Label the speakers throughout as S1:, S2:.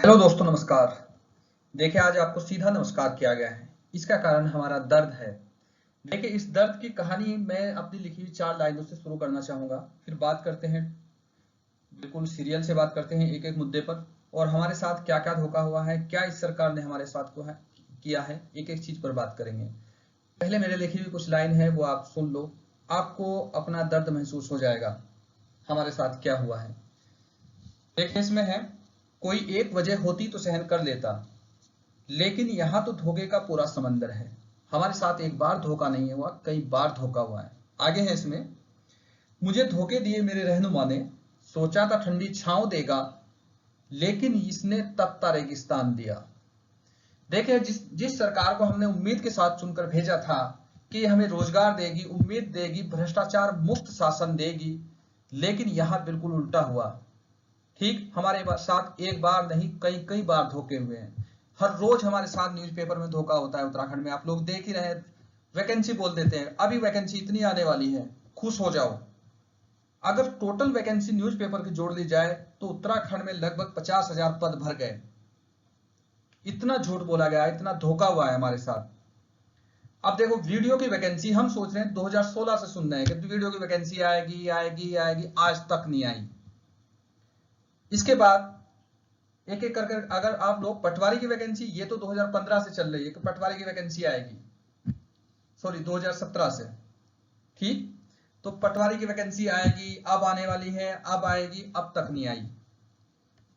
S1: Hello दोस्तों, नमस्कार। देखिए, आज आपको सीधा नमस्कार किया गया है। इसका कारण हमारा दर्द है। देखिए, इस दर्द की कहानी मैं अपनी लिखी हुई 4 लाइनों से शुरू करना चाहूंगा। फिर बात करते हैं, बिल्कुल सीरियल से बात करते हैं एक एक मुद्दे पर, और हमारे साथ क्या क्या धोखा हुआ है, क्या इस सरकार ने हमारे साथ किया है, एक एक चीज पर बात करेंगे। पहले मेरे लिखी हुई कुछ लाइन है, वो आप सुन लो। आपको अपना दर्द महसूस हो जाएगा हमारे साथ क्या हुआ है। देखिए, इसमें है, कोई एक वजह होती तो सहन कर लेता, लेकिन यहां तो धोखे का पूरा समंदर है। हमारे साथ एक बार धोखा नहीं हुआ, कई बार धोखा हुआ है। आगे है इसमें, मुझे धोखे दिए मेरे रहनुमा ने, सोचा था ठंडी छांव देगा, लेकिन इसने तपता रेगिस्तान दिया। देखिए, जिस सरकार को हमने उम्मीद के साथ चुनकर भेजा था कि हमें रोजगार देगी, उम्मीद देगी, भ्रष्टाचार मुक्त शासन देगी, लेकिन यहां बिल्कुल उल्टा हुआ। ठीक हमारे साथ एक बार नहीं, कई कई बार धोखे हुए हैं। हर रोज हमारे साथ न्यूज़पेपर में धोखा होता है। उत्तराखंड में आप लोग देख ही रहे हैं, वैकेंसी बोल देते हैं, अभी वैकेंसी इतनी आने वाली है, खुश हो जाओ। अगर टोटल वैकेंसी न्यूज़पेपर की जोड़ ली जाए तो उत्तराखंड में लगभग 50,000 पद भर गए। इतना झूठ बोला गया, इतना धोखा हुआ है हमारे साथ। अब देखो, वीडियो की वैकेंसी हम सोच रहे हैं 2016 से सुन रहे हैं कि वीडियो की वैकेंसी आएगी आएगी आएगी, आज तक नहीं आई। इसके बाद एक एक करके अगर आप लोग पटवारी की वैकेंसी, ये तो 2015 से चल रही है कि पटवारी की वैकेंसी आएगी, सॉरी 2017 से। ठीक, तो पटवारी की वैकेंसी आएगी, अब आने वाली है, अब आएगी, अब तक नहीं आई।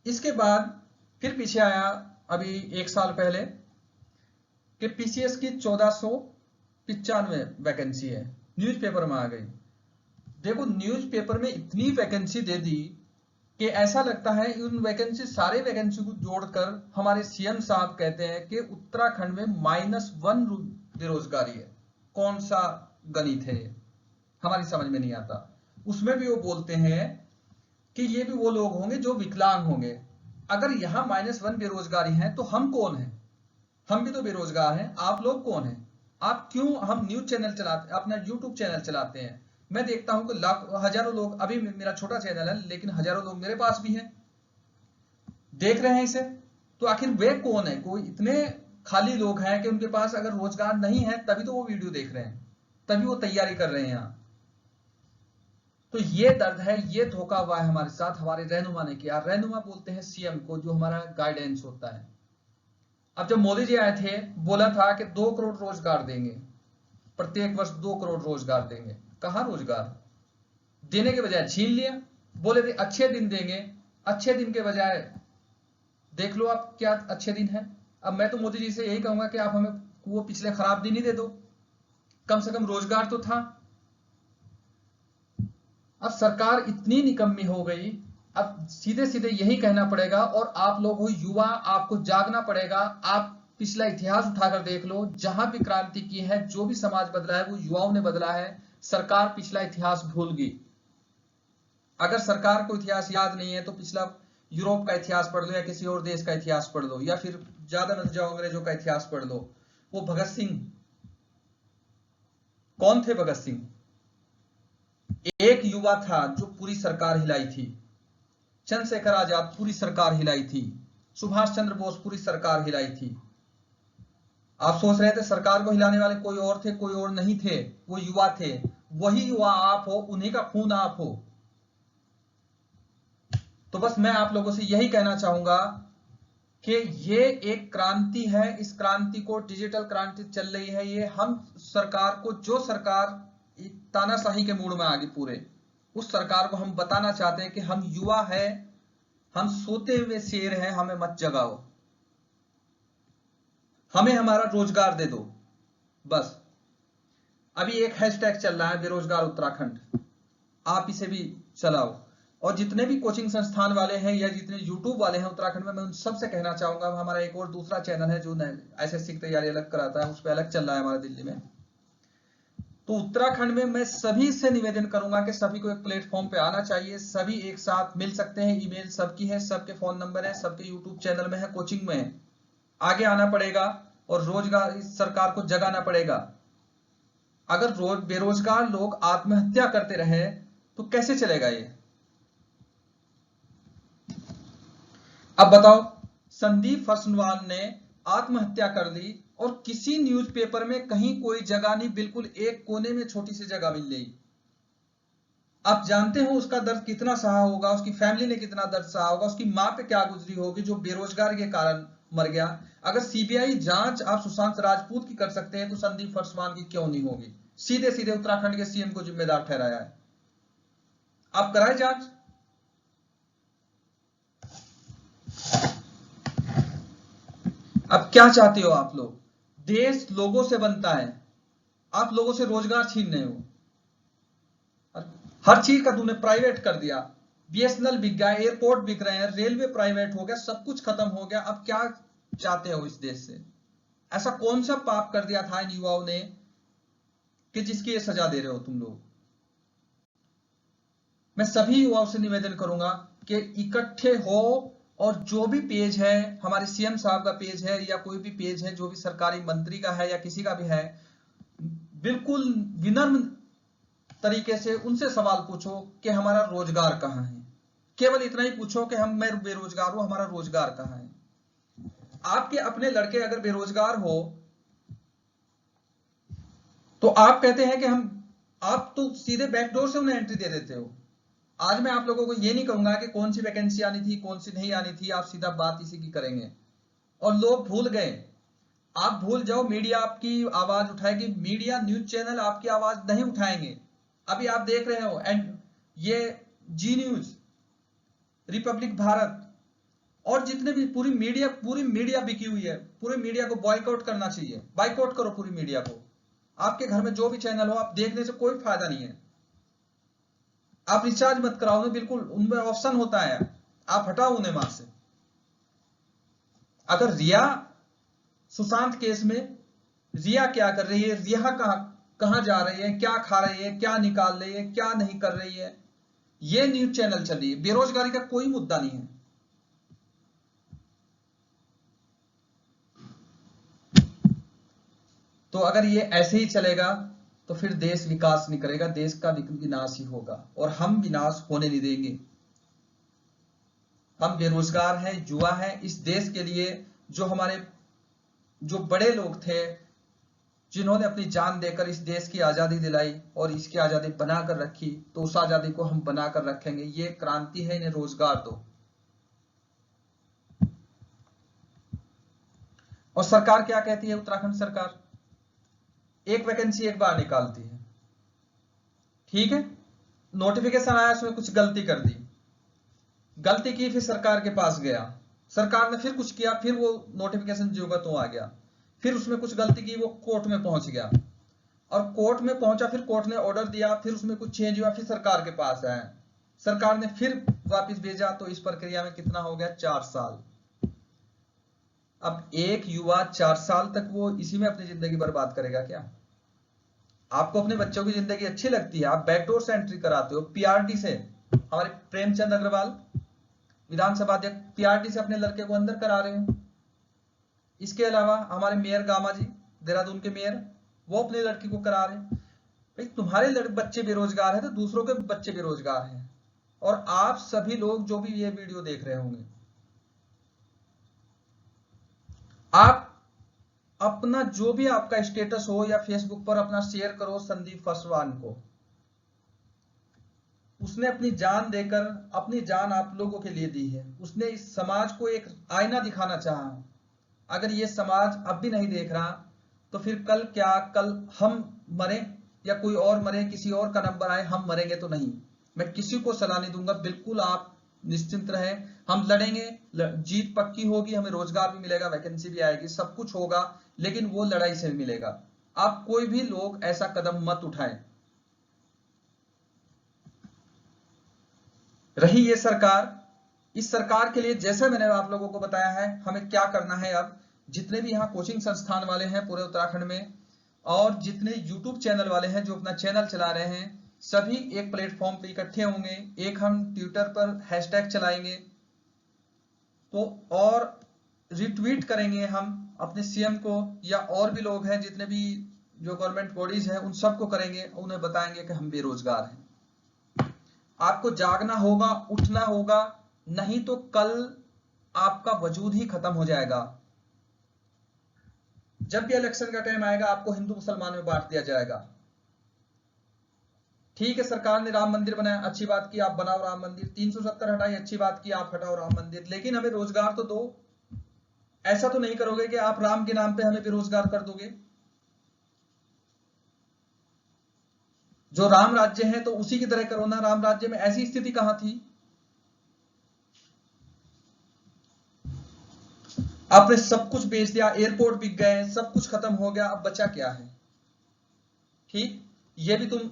S1: इसके बाद फिर पीछे आया अभी एक साल पहले कि पीसीएस की 1495 वैकेंसी है, न्यूज़पेपर में आ गई। देखो, न्यूज़पेपर में इतनी वैकेंसी दे दी कि ऐसा लगता है उन वैकेंसी, सारे वैकेंसी को जोड़कर हमारे सीएम साहब कहते हैं कि उत्तराखंड में -1 बेरोजगारी है। कौन सा गणित है ये, हमारी समझ में नहीं आता। उसमें भी वो बोलते हैं कि ये भी वो लोग होंगे जो विकलांग होंगे। अगर यहां -1 बेरोजगारी है तो हम कौन है? हम भी तो बेरोजगार हैं। आप लोग कौन है? आप क्यों, हम न्यूज चैनल चलाते, अपना यूट्यूब चैनल चलाते हैं, मैं देखता हूं कि लाखों हजारों लोग, अभी मेरा छोटा चैनल है लेकिन हजारों लोग मेरे पास भी हैं, देख रहे हैं इसे। तो आखिर वे कौन है? कोई इतने खाली लोग हैं कि उनके पास अगर रोजगार नहीं है तभी तो वो वीडियो देख रहे हैं, तभी वो तैयारी कर रहे हैं यहाँ। तो ये दर्द है, ये धोखा हुआ है हमारे साथ, हमारे रहनुमा ने किया। रहनुमा बोलते हैं सीएम को, जो हमारा गाइडेंस होता है। अब जब मोदी जी आए थे, बोला था कि 2 करोड़ रोजगार देंगे, प्रत्येक वर्ष 2 करोड़ रोजगार देंगे। कहां रोजगार देने के बजाय छीन लिया। बोले थे अच्छे दिन देंगे, अच्छे दिन के बजाय देख लो आप क्या अच्छे दिन है। अब मैं तो मोदी जी से यही कहूंगा कि आप हमें वो पिछले खराब दिन ही दे दो, कम से कम रोजगार तो था। अब सरकार इतनी निकम्मी हो गई, अब सीधे सीधे यही कहना पड़ेगा, और आप लोग हो युवा, आपको जागना पड़ेगा। आप पिछला इतिहास उठाकर देख लो, जहां भी क्रांति की है, जो भी समाज बदला है, वो युवाओं ने बदला है। सरकार पिछला इतिहास भूल गई। अगर सरकार को इतिहास याद नहीं है तो पिछला यूरोप का इतिहास पढ़ लो, या किसी और देश का इतिहास पढ़ लो, या फिर ज्यादा न जाओ अंग्रेजों का इतिहास पढ़ लो। वो भगत सिंह, कौन थे भगत सिंह? एक युवा था जो पूरी सरकार हिलाई थी। चंद्रशेखर आजाद पूरी सरकार हिलाई थी। सुभाष चंद्र बोस पूरी सरकार हिलाई थी। आप सोच रहे थे सरकार को हिलाने वाले कोई और थे, कोई और नहीं थे, वो युवा थे। वही युवा आप हो, उन्हीं का खून आप हो। तो बस मैं आप लोगों से यही कहना चाहूंगा कि ये एक क्रांति है, इस क्रांति को, डिजिटल क्रांति चल रही है ये। हम सरकार को, जो सरकार तानाशाही के मूड में आ गई पूरे, उस सरकार को हम बताना चाहते हैं कि हम युवा है, हम सोते हुए शेर हैं, हमें मत जगाओ, हमें हमारा रोजगार दे दो। बस अभी एक हैशटैग चल रहा है, बेरोजगार उत्तराखंड, आप इसे भी चलाओ। और जितने भी कोचिंग संस्थान वाले हैं या जितने यूट्यूब वाले हैं उत्तराखंड में, मैं उन सबसे कहना चाहूंगा, हमारा एक और दूसरा चैनल है जो एसएससी की तैयारी अलग कराता है, उस पर अलग चल रहा है हमारे दिल्ली में। तो उत्तराखंड में मैं सभी से निवेदन करूंगा कि सभी को एक प्लेटफॉर्म पे आना चाहिए, सभी एक साथ मिल सकते हैं। ईमेल सबकी है, सबके फोन नंबर है, सबके यूट्यूब चैनल में है, कोचिंग में है। आगे आना पड़ेगा और रोजगार, इस सरकार को जगाना पड़ेगा। अगर बेरोजगार लोग आत्महत्या करते रहे तो कैसे चलेगा ये? अब बताओ, संदीप फसनवान ने आत्महत्या कर ली और किसी न्यूज़पेपर में कहीं कोई जगह नहीं, बिल्कुल एक कोने में छोटी सी जगह मिल गई। आप जानते हो उसका दर्द कितना सहा होगा, उसकी फैमिली ने कितना दर्द सहा होगा, उसकी मां पे क्या गुजरी होगी जो बेरोजगार के कारण मर गया। अगर सीबीआई जांच आप सुशांत राजपूत की कर सकते हैं तो संदीप फसनवान की क्यों नहीं होगी? सीधे सीधे उत्तराखंड के सीएम को जिम्मेदार ठहराया है। आप कराए जांच। अब क्या चाहते हो आप लोग? देश लोगों से बनता है, आप लोगों से रोजगार छीन रहे हो। हर चीज का तुमने प्राइवेट कर दिया। बीएसएनएल बिक गया, एयरपोर्ट बिक रहे हैं, रेलवे प्राइवेट हो गया, सब कुछ खत्म हो गया। अब क्या चाहते हो इस देश से? ऐसा कौन सा पाप कर दिया था इन युवाओं ने कि जिसकी ये सजा दे रहे हो तुम लोग? मैं सभी युवाओं से निवेदन करूंगा कि इकट्ठे हो और जो भी पेज है, हमारे सीएम साहब का पेज है या कोई भी पेज है, जो भी सरकारी मंत्री का है या किसी का भी है, बिल्कुल विनम्र तरीके से उनसे सवाल पूछो कि हमारा रोजगार कहां है। केवल इतना ही पूछो कि मैं बेरोजगार हूं, हमारा रोजगार कहां है। आपके अपने लड़के अगर बेरोजगार हो तो आप कहते हैं कि आप तो सीधे बैकडोर से उन्हें एंट्री दे देते हो। आज मैं आप लोगों को ये नहीं कहूंगा कि कौन सी वैकेंसी आनी थी, कौन सी नहीं आनी थी, आप सीधा बात इसी की करेंगे। और लोग भूल गए, आप भूल जाओ, मीडिया आपकी आवाज उठाएगी, मीडिया न्यूज चैनल आपकी आवाज नहीं उठाएंगे। अभी आप देख रहे हो एंड ये जी न्यूज, रिपब्लिक भारत और जितने भी पूरी मीडिया बिकी हुई है। पूरी मीडिया को बॉयकॉट करना चाहिए, बाइकआउट करो पूरी मीडिया को। आपके घर में जो भी चैनल हो, आप देखने से कोई फायदा नहीं है। आप रिचार्ज मत कराओ ना, बिल्कुल उनमें ऑप्शन होता है, आप हटाओ उन्हें वहां से। अगर रिया सुशांत केस में रिया क्या कर रही है, रिया कहां जा रही है, क्या खा रही है, क्या निकाल रही है, क्या नहीं कर रही है, ये न्यूज चैनल चल रही है। बेरोजगारी का कोई मुद्दा नहीं है। तो अगर ये ऐसे ही चलेगा तो फिर देश विकास नहीं करेगा, देश का विनाश ही होगा और हम विनाश होने नहीं देंगे। हम बेरोजगार हैं, युवा हैं। इस देश के लिए जो हमारे जो बड़े लोग थे, जिन्होंने अपनी जान देकर इस देश की आजादी दिलाई और इसकी आजादी बनाकर रखी, तो उस आजादी को हम बनाकर रखेंगे। ये क्रांति है, इन्हें रोजगार दो। और सरकार क्या कहती है? उत्तराखंड सरकार एक वैकेंसी एक बार निकालती है, ठीक है, नोटिफिकेशन आया, उसमें कुछ गलती कर दी, गलती की, फिर सरकार के पास गया, सरकार ने फिर कुछ किया, फिर वो नोटिफिकेशन जो तो आ गया, फिर उसमें कुछ गलती की, वो कोर्ट में पहुंच गया, और कोर्ट में पहुंचा, फिर कोर्ट ने ऑर्डर दिया, फिर उसमें कुछ चेंज हुआ, फिर सरकार के पास आया, सरकार ने फिर वापस भेजा। तो इस प्रक्रिया में कितना हो गया? 4 साल। अब एक युवा 4 साल तक वो इसी में अपनी जिंदगी बर्बाद करेगा क्या? आपको अपने बच्चों की जिंदगी अच्छी लगती है, आप बैकडोर से एंट्री कराते हो, पीआरटी से। हमारे प्रेमचंद अग्रवाल विधानसभा अध्यक्ष पीआरटी से अपने लड़के को अंदर करा रहे हैं। इसके अलावा हमारे मेयर गामा जी, देहरादून के मेयर, वो अपने लड़की को करा रहे हैं। भाई तुम्हारे बच्चे बेरोजगार हैं तो दूसरों के बच्चे बेरोजगार हैं। और आप सभी लोग जो भी ये वीडियो देख रहे होंगे, आप अपना जो भी आपका स्टेटस हो या फेसबुक पर अपना शेयर करो संदीप फसवान को। उसने अपनी जान देकर, अपनी जान आप लोगों के लिए दी है। उसने इस समाज को एक आईना दिखाना चाहा। अगर ये समाज अब भी नहीं देख रहा तो फिर कल क्या, कल हम मरे या कोई और मरे, किसी और का नंबर आए, हम मरेंगे तो नहीं। मैं किसी को सलाह नहीं दूंगा, बिल्कुल आप निश्चिंत रहें, हम लड़ेंगे, जीत पक्की होगी, हमें रोजगार भी मिलेगा, वैकेंसी भी आएगी, सब कुछ होगा, लेकिन वो लड़ाई से मिलेगा। आप कोई भी लोग ऐसा कदम मत उठाएं। रही ये सरकार, इस सरकार के लिए जैसे मैंने आप लोगों को बताया है हमें क्या करना है। अब जितने भी यहाँ कोचिंग संस्थान वाले हैं पूरे उत्तराखंड में, और जितने यूट्यूब चैनल वाले हैं जो अपना चैनल चला रहे हैं, सभी एक प्लेटफॉर्म पे इकट्ठे होंगे। एक हम ट्विटर पर हैशटैग चलाएंगे तो, और रिट्वीट करेंगे हम अपने सीएम को, या और भी लोग हैं जितने भी जो गवर्नमेंट बॉडीज हैं उन सबको करेंगे, उन्हें बताएंगे कि हम बेरोजगार हैं। आपको जागना होगा, उठना होगा, नहीं तो कल आपका वजूद ही खत्म हो जाएगा। जब भी इलेक्शन का टाइम आएगा आपको हिंदू मुसलमान में बांट दिया जाएगा। ठीक है, सरकार ने राम मंदिर बनाया, अच्छी बात की, आप बनाओ राम मंदिर। 370 हटाई, अच्छी बात की, आप हटाओ राम मंदिर, लेकिन हमें रोजगार तो दो। ऐसा तो नहीं करोगे कि आप राम के नाम पे हमें बेरोजगार कर दोगे। जो राम राज्य है तो उसी की तरह करो ना। राम राज्य में ऐसी स्थिति कहां थी? आपने सब कुछ बेच दिया, एयरपोर्ट बिक गए, सब कुछ खत्म हो गया, अब बचा क्या है? ठीक, ये भी तुम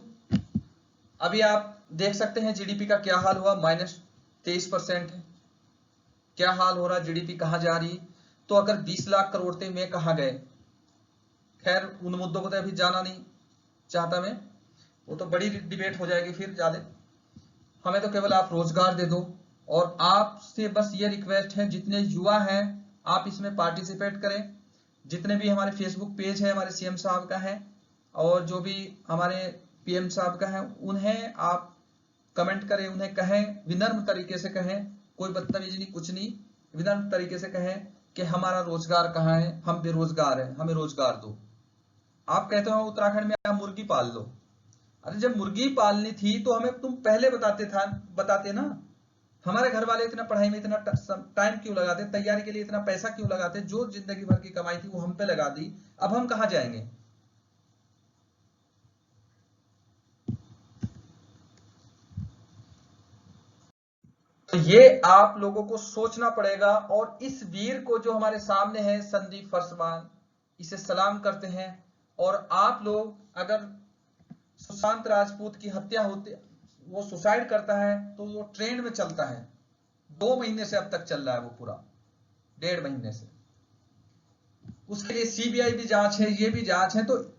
S1: अभी आप देख सकते हैं जीडीपी का क्या हाल हुआ, -23% है। क्या हाल हो रहा, जीडीपी कहां जा रही? तो अगर 20 लाख करोड़ थे, में कहां गए? खैर उन मुद्दों को तो अभी जाना नहीं चाहता मैं, वो तो बड़ी डिबेट हो जाएगी फिर ज्यादा। हमें तो केवल आप रोजगार दे दो, और आपसे बस ये रिक्वेस्ट है, जितने युवा हैं आप इसमें पार्टिसिपेट करें। जितने भी हमारे फेसबुक पेज है, हमारे सीएम साहब का है और जो भी हमारे पीएम साहब का है, उन्हें आप कमेंट करें, उन्हें कहें, विनम्र तरीके से कहें, कोई बदतमीजी नहीं, कुछ नहीं, विनम्र तरीके से कहें कि हमारा रोजगार कहाँ है, हम बेरोजगार हैं, हमें रोजगार दो। आप कहते हो उत्तराखंड में आप मुर्गी पाल लो। अरे जब मुर्गी पालनी थी तो हमें तुम पहले बताते ना। हमारे घर वाले इतना पढ़ाई में इतना टाइम क्यों लगाते, तैयारी के लिए इतना पैसा क्यों लगाते? जो जिंदगी भर की कमाई थी वो हम पे लगा दी, अब हम कहां जाएंगे? तो ये आप लोगों को सोचना पड़ेगा। और इस वीर को जो हमारे सामने है, संदीप फर्सवान, इसे सलाम करते हैं। और आप लोग, अगर सुशांत राजपूत की हत्या होती, वो सुसाइड करता है तो वो ट्रेंड में चलता है, 2 महीने से अब तक चल रहा है वो पूरा, 1.5 महीने से। उसके लिए सीबीआई भी जांच है, ये भी जांच है, तो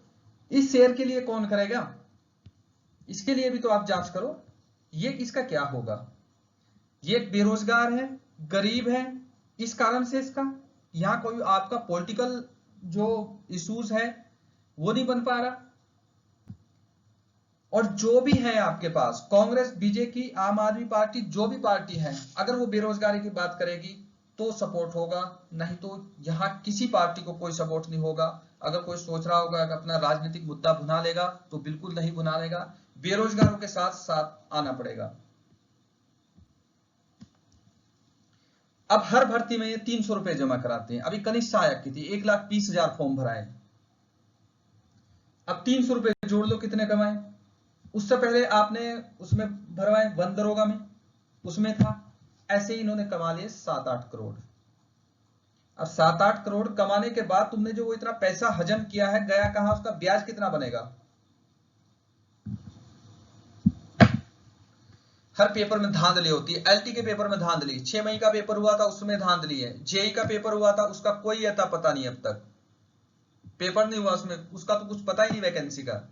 S1: इस शेयर के लिए कौन करेगा? इसके लिए भी तो आप जांच करो। ये इसका क्या होगा? ये बेरोजगार है, गरीब है, इस कारण से इसका यहां कोई आपका पॉलिटिकल जो इश्यूज है वो नहीं बन पा रहा। और जो भी है आपके पास, कांग्रेस, बीजेपी, आम आदमी पार्टी, जो भी पार्टी है, अगर वो बेरोजगारी की बात करेगी तो सपोर्ट होगा, नहीं तो यहां किसी पार्टी को कोई सपोर्ट नहीं होगा। अगर कोई सोच रहा होगा कि अपना राजनीतिक मुद्दा भुना लेगा, तो बिल्कुल नहीं भुना लेगा, बेरोजगारों के साथ साथ आना पड़ेगा। अब हर भर्ती में ये 300 रुपए जमा कराते हैं। अभी कनिष्ठ सहायक की थी, 1,20,000 फॉर्म भराए, अब 300 रुपए जोड़ लो कितने कमाए। उससे पहले आपने उसमें भरवाए वन दरोगा में, उसमें था, ऐसे ही इन्होंने कमा लिए 7-8 करोड़। अब 7-8 करोड़ कमाने के बाद तुमने जो वो इतना पैसा हजम किया है, गया कहां? उसका ब्याज कितना बनेगा? हर पेपर में धांधली होती है। एलटी के पेपर में धांधली, 6 मई का पेपर हुआ था उसमें धांधली है। जेई का पेपर हुआ था, उसका कोई अता पता नहीं, अब तक पेपर नहीं हुआ उसमें, उसका तो कुछ पता ही नहीं वैकेंसी का।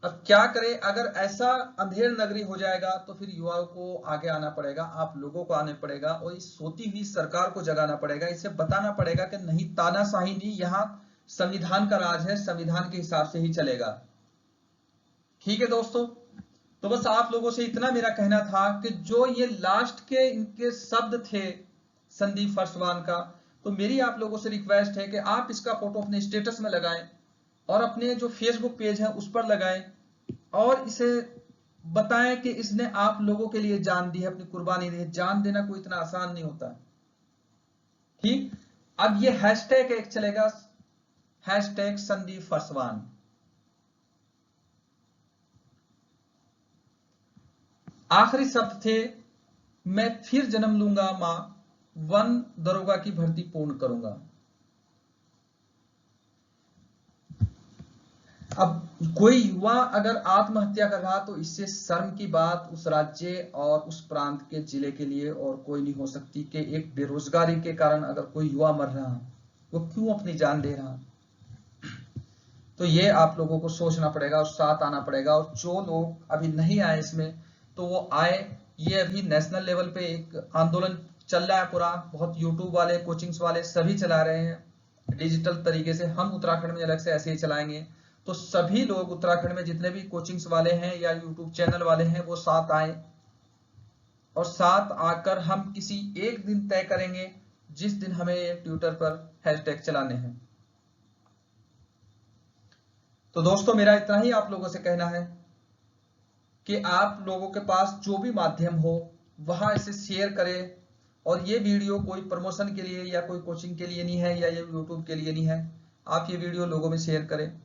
S1: अब क्या करें? अगर ऐसा अंधेर नगरी हो जाएगा तो फिर युवाओं को आगे आना पड़ेगा, आप लोगों को आने पड़ेगा, और इस सोती हुई सरकार को जगाना पड़ेगा, इसे बताना पड़ेगा कि नहीं, तानाशाही नहीं, यहाँ संविधान का राज है, संविधान के हिसाब से ही चलेगा। ठीक है दोस्तों, तो बस आप लोगों से इतना मेरा कहना था कि जो ये लास्ट के इनके शब्द थे संदीप फर्सवान का, तो मेरी आप लोगों से रिक्वेस्ट है कि आप इसका फोटो अपने स्टेटस में लगाएं और अपने जो फेसबुक पेज है उस पर लगाएं, और इसे बताएं कि इसने आप लोगों के लिए जान दी है, अपनी कुर्बानी दी है। जान देना कोई इतना आसान नहीं होता। ठीक, अब ये हैशटैग एक चलेगा, हैशटैग संदीप फर्सवान। आखिरी शब्द थे, मैं फिर जन्म लूंगा मां, वन दरोगा की भर्ती पूर्ण करूंगा। अब कोई युवा अगर आत्महत्या कर रहा तो इससे शर्म की बात उस राज्य और उस प्रांत के जिले के लिए और कोई नहीं हो सकती कि एक बेरोजगारी के कारण अगर कोई युवा मर रहा, वो क्यों अपनी जान दे रहा। तो ये आप लोगों को सोचना पड़ेगा और साथ आना पड़ेगा। और जो लोग अभी नहीं आए इसमें, तो वो आए। ये अभी नेशनल लेवल पे एक आंदोलन चल रहा है पूरा, बहुत यूट्यूब वाले, कोचिंग्स वाले सभी चला रहे हैं डिजिटल तरीके से। हम उत्तराखंड में अलग से ऐसे ही चलाएंगे। तो सभी लोग उत्तराखंड में जितने भी कोचिंग्स वाले हैं या यूट्यूब चैनल वाले हैं, वो साथ आए और साथ आकर हम किसी एक दिन तय करेंगे जिस दिन हमें ट्विटर पर हैशटैग चलाने हैं। तो दोस्तों मेरा इतना ही आप लोगों से कहना है कि आप लोगों के पास जो भी माध्यम हो वहां इसे शेयर करें। और ये वीडियो कोई प्रमोशन के लिए या कोई कोचिंग के लिए नहीं है या ये यूट्यूब के लिए नहीं है। आप ये वीडियो लोगों में शेयर करें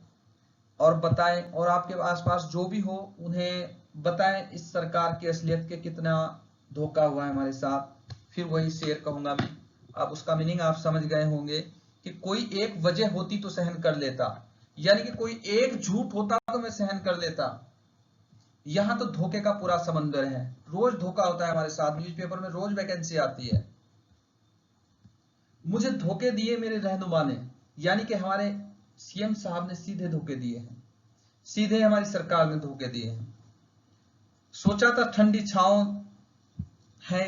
S1: और बताएं, और आपके आसपास जो भी हो उन्हें बताएं इस सरकार की असलियत के कितना धोखा हुआ है हमारे साथ। फिर वही शेयर कहूंगा मैं। अब उसका मीनिंग आप समझ गए होंगे कि कोई एक वजह होती तो सहन कर लेता, यानी कि कोई एक झूठ होता तो मैं सहन कर लेता। यहां तो धोखे का पूरा समंदर है। रोज धोखा होता है हमारे साथ। न्यूज़पेपर में रोज वैकेंसी आती है। मुझे धोखे दिए मेरे रहनुमा ने, यानी कि हमारे सीएम साहब ने सीधे धोखे दिए हैं, सीधे हमारी सरकार ने धोखे दिए हैं। सोचा था ठंडी छांव है,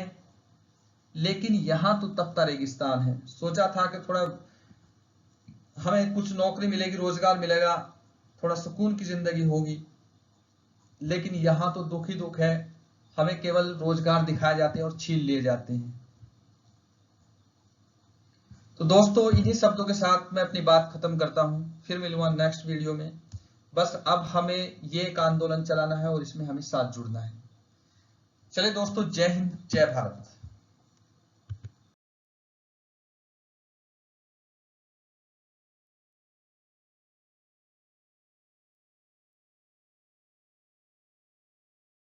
S1: लेकिन यहां तो तपता रेगिस्तान है। सोचा था कि थोड़ा हमें कुछ नौकरी मिलेगी, रोजगार मिलेगा, थोड़ा सुकून की जिंदगी होगी, लेकिन यहां तो दुख ही दुख है। हमें केवल रोजगार दिखाए जाते हैं और छीन लिए जाते हैं। तो दोस्तों इन्हीं शब्दों के साथ मैं अपनी बात खत्म करता हूं। फिर मिलूंगा नेक्स्ट वीडियो में। बस अब हमें ये एक आंदोलन चलाना है और इसमें हमें साथ जुड़ना है। चलिए दोस्तों, जय हिंद, जय भारत।